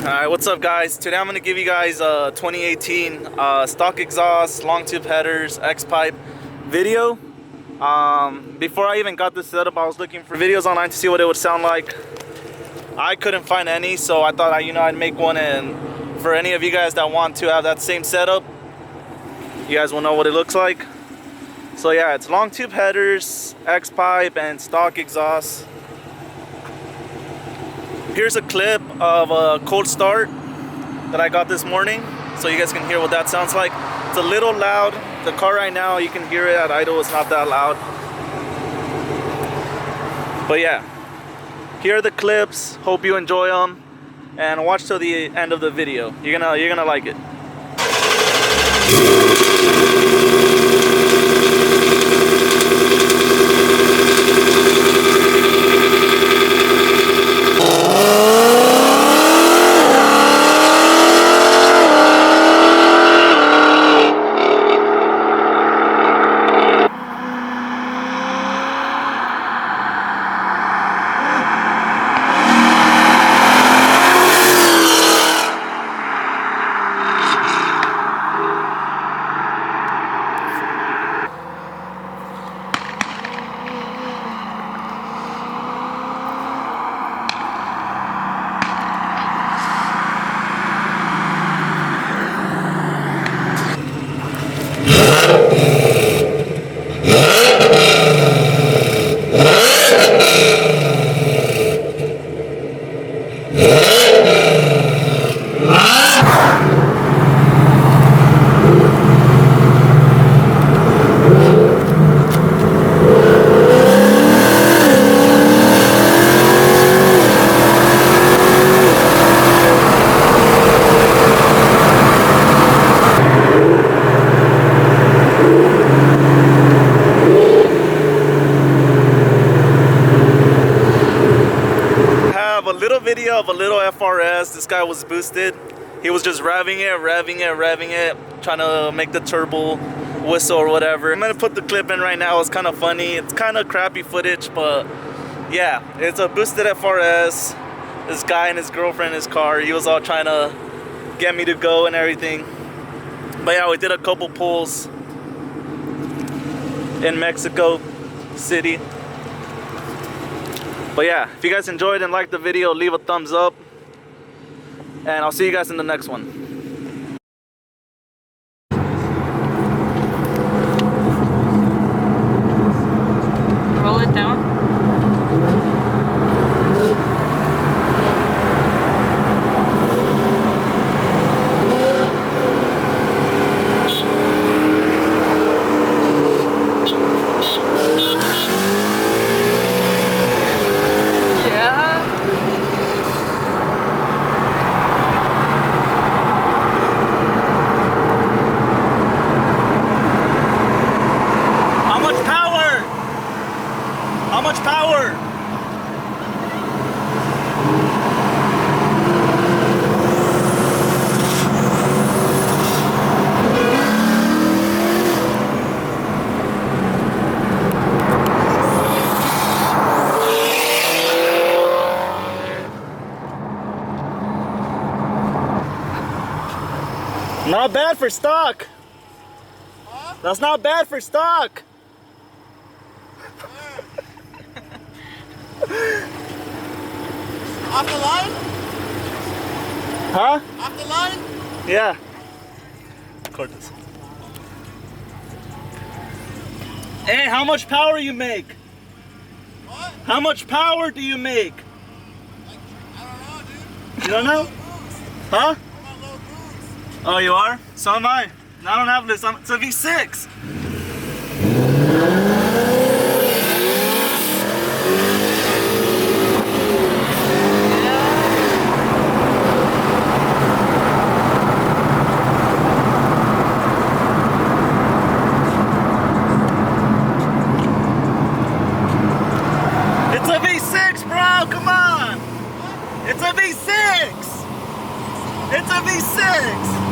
Alright, what's up guys? Today I'm going to give you guys a 2018 stock exhaust, long tube headers, X-pipe video. Before I even got this setup, I was looking for videos online to see what it would sound like. I couldn't find any, so I thought I'd make one, and for any of you guys that want to have that same setup, you guys will know what it looks like. So yeah, it's long tube headers, X-pipe, and stock exhaust. Here's a clip of a cold start that I got this morning, so you guys can hear what that sounds like. It's a little loud. The car right now, you can hear it at idle, it's not that loud. But yeah, here are the clips. Hope you enjoy them, and watch till the end of the video. You're gonna like it. Video of a little FRS. This guy was boosted. He was just revving it, trying to make the turbo whistle or whatever. I'm gonna put the clip in right now. It's kind of funny. It's kind of crappy footage, but yeah, it's a boosted FRS. This guy and his girlfriend in his car. He was all trying to get me to go and everything. But yeah, we did a couple pulls in Mexico City. But yeah, if you guys enjoyed and liked the video, leave a thumbs up. And I'll see you guys in the next one. Roll it down. How much power? Not bad for stock. Huh? That's not bad for stock. Off the line? Huh? Off the line? Yeah. Record this. Hey, how much power you make? What? How much power do you make? Like, I don't know, dude. You don't know? Huh? I'm on low boost. Oh, you are? So am I. I don't have this. It's a V6. It's a V6, bro. Come on. It's a V6. It's a V6.